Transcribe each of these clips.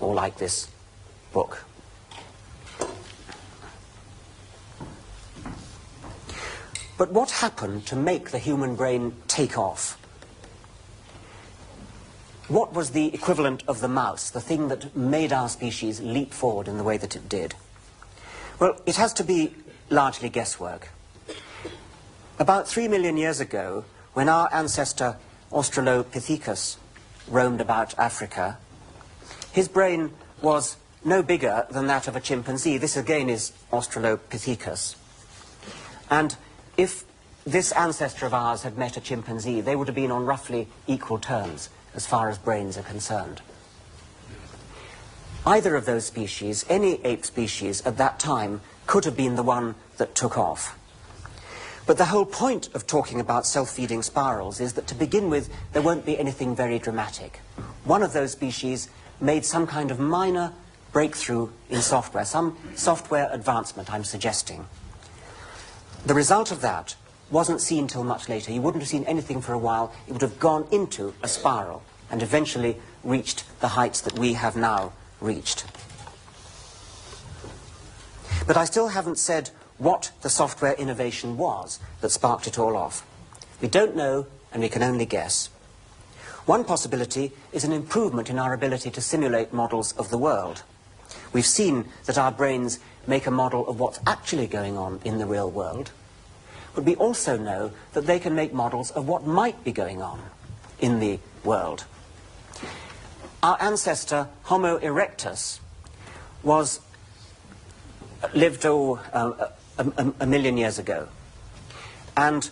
or like this book. But what happened to make the human brain take off? What was the equivalent of the mouse, the thing that made our species leap forward in the way that it did? Well, it has to be largely guesswork. About 3 million years ago, when our ancestor Australopithecus roamed about Africa, his brain was no bigger than that of a chimpanzee. This again is Australopithecus. And if this ancestor of ours had met a chimpanzee, they would have been on roughly equal terms as far as brains are concerned. Either of those species, any ape species at that time, could have been the one that took off. But the whole point of talking about self-feeding spirals is that to begin with, there won't be anything very dramatic. One of those species made some kind of minor breakthrough in software, some software advancement, I'm suggesting. The result of that wasn't seen till much later. You wouldn't have seen anything for a while. It would have gone into a spiral and eventually reached the heights that we have now reached. But I still haven't said what the software innovation was that sparked it all off. We don't know, and we can only guess. One possibility is an improvement in our ability to simulate models of the world. We've seen that our brains make a model of what's actually going on in the real world, but we also know that they can make models of what might be going on in the world. Our ancestor, Homo erectus, lived a million years ago. And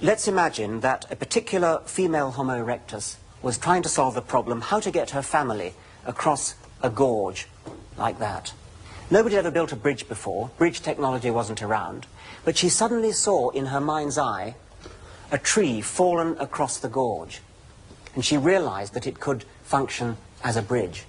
let's imagine that a particular female Homo erectus was trying to solve the problem how to get her family across a gorge like that. Nobody had ever built a bridge before. Bridge technology wasn't around. But she suddenly saw in her mind's eye a tree fallen across the gorge. And she realized that it could function as a bridge.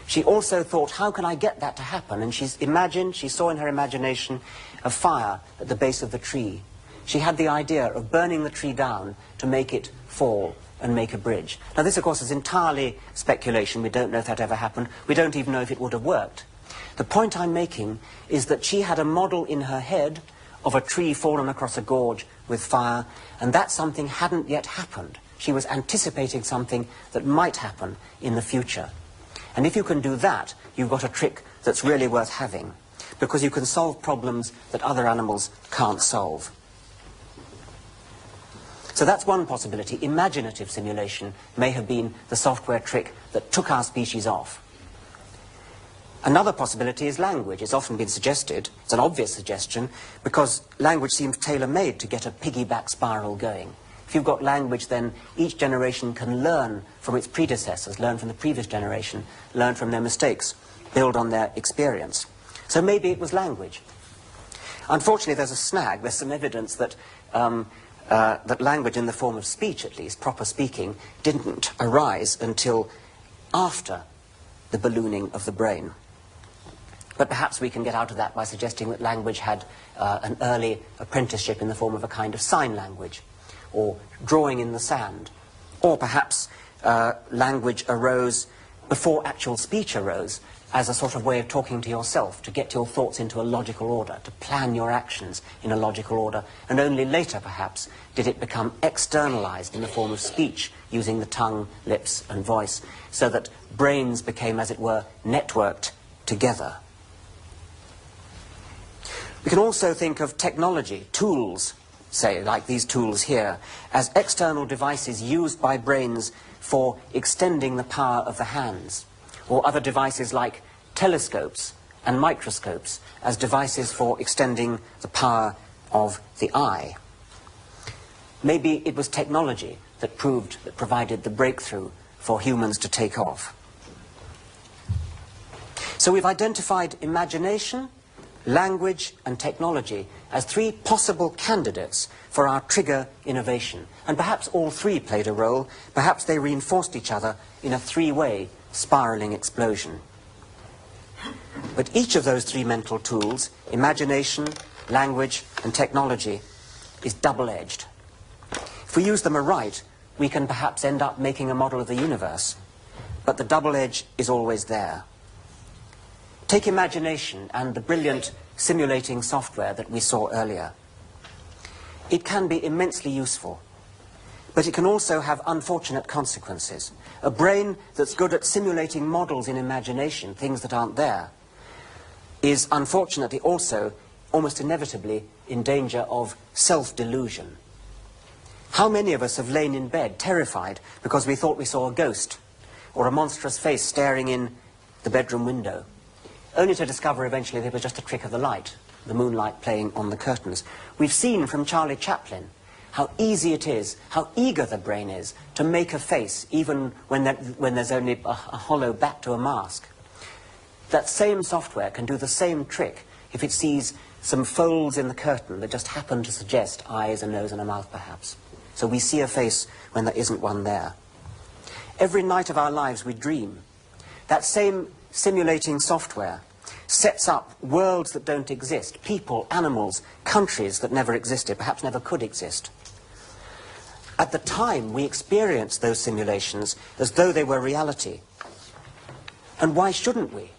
She also thought, how can I get that to happen? And she saw in her imagination a fire at the base of the tree. She had the idea of burning the tree down to make it fall and make a bridge. Now this, of course, is entirely speculation. We don't know if that ever happened. We don't even know if it would have worked. The point I'm making is that she had a model in her head of a tree fallen across a gorge with fire, and that something hadn't yet happened. She was anticipating something that might happen in the future. And if you can do that, you've got a trick that's really worth having, because you can solve problems that other animals can't solve. So that's one possibility. Imaginative simulation may have been the software trick that took our species off. Another possibility is language. It's often been suggested, it's an obvious suggestion, because language seems tailor-made to get a piggyback spiral going. If you've got language, then each generation can learn from its predecessors, learn from the previous generation, learn from their mistakes, build on their experience. So maybe it was language. Unfortunately, there's a snag. There's some evidence that that language in the form of speech, at least, proper speaking, didn't arise until after the ballooning of the brain. But perhaps we can get out of that by suggesting that language had an early apprenticeship in the form of a kind of sign language, or drawing in the sand. Or perhaps language arose before actual speech arose, as a sort of way of talking to yourself, to get your thoughts into a logical order, to plan your actions in a logical order, and only later, perhaps, did it become externalized in the form of speech, using the tongue, lips, and voice, so that brains became, as it were, networked together. We can also think of technology, tools, say, like these tools here, as external devices used by brains for extending the power of the hands, or other devices like telescopes and microscopes as devices for extending the power of the eye. Maybe it was technology that provided the breakthrough for humans to take off. So we've identified imagination, language, and technology as three possible candidates for our trigger innovation. And perhaps all three played a role. Perhaps they reinforced each other in a three-way spiraling explosion. But each of those three mental tools, imagination, language, and technology, is double-edged. If we use them aright, we can perhaps end up making a model of the universe. but the double edge is always there. Take imagination and the brilliant simulating software that we saw earlier. It can be immensely useful, but it can also have unfortunate consequences. A brain that's good at simulating models in imagination, things that aren't there, is unfortunately also, almost inevitably, in danger of self-delusion. How many of us have lain in bed terrified because we thought we saw a ghost or a monstrous face staring in the bedroom window, only to discover eventually that it was just a trick of the light, the moonlight playing on the curtains. We've seen from Charlie Chaplin how easy it is, how eager the brain is to make a face, even when there's only a hollow back to a mask. That same software can do the same trick if it sees some folds in the curtain that just happen to suggest eyes, a nose, and a mouth, perhaps. So we see a face when there isn't one there. Every night of our lives we dream. That same simulating software sets up worlds that don't exist, people, animals, countries that never existed, perhaps never could exist. At the time, we experience those simulations as though they were reality. And why shouldn't we?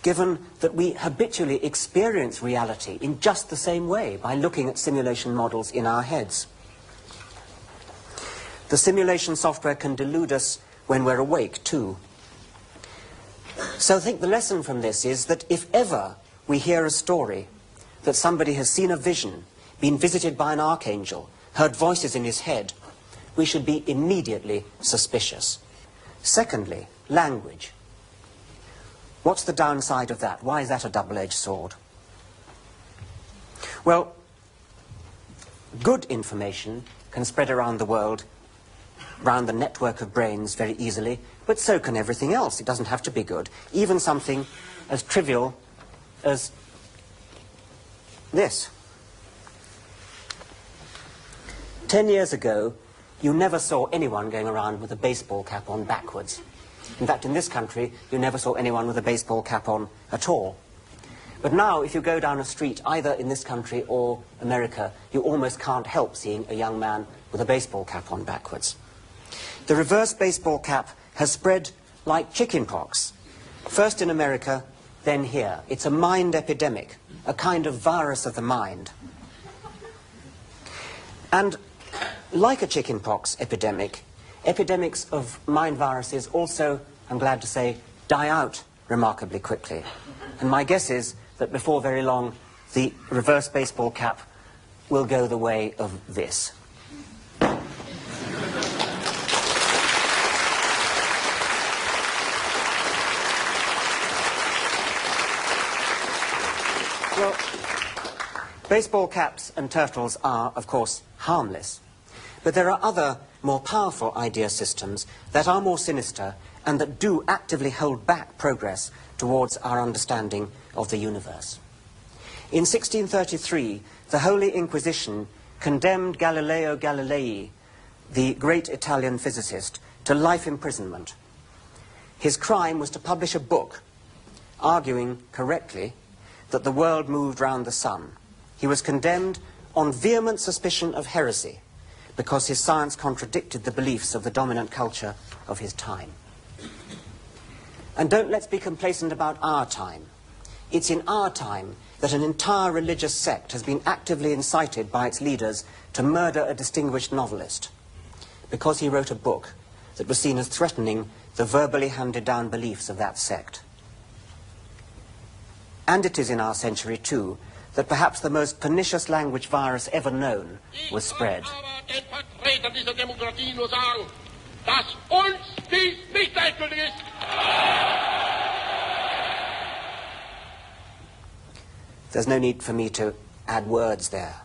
Given that we habitually experience reality in just the same way by looking at simulation models in our heads. The simulation software can delude us when we're awake, too. So I think the lesson from this is that if ever we hear a story that somebody has seen a vision, been visited by an archangel, heard voices in his head, we should be immediately suspicious. Secondly, language. What's the downside of that? Why is that a double-edged sword? Well, good information can spread around the world, around the network of brains very easily, but so can everything else. It doesn't have to be good. Even something as trivial as this. 10 years ago, you never saw anyone going around with a baseball cap on backwards. In fact, in this country, you never saw anyone with a baseball cap on at all. But now, if you go down a street, either in this country or America, you almost can't help seeing a young man with a baseball cap on backwards. The reverse baseball cap has spread like chickenpox, first in America, then here. It's a mind epidemic, a kind of virus of the mind. And like a chickenpox epidemic, epidemics of mind viruses also, I'm glad to say, die out remarkably quickly. And my guess is that before very long, the reverse baseball cap will go the way of this. Well, baseball caps and turtles are, of course, harmless. But there are other, more powerful idea systems that are more sinister and that do actively hold back progress towards our understanding of the universe. In 1633, the Holy Inquisition condemned Galileo Galilei, the great Italian physicist, to life imprisonment. His crime was to publish a book arguing correctly that the world moved round the sun. He was condemned on vehement suspicion of heresy because his science contradicted the beliefs of the dominant culture of his time. And let's be complacent about our time. It's in our time that an entire religious sect has been actively incited by its leaders to murder a distinguished novelist because he wrote a book that was seen as threatening the verbally handed down beliefs of that sect. And it is in our century, too, that perhaps the most pernicious language virus ever known was spread. There's no need for me to add words there.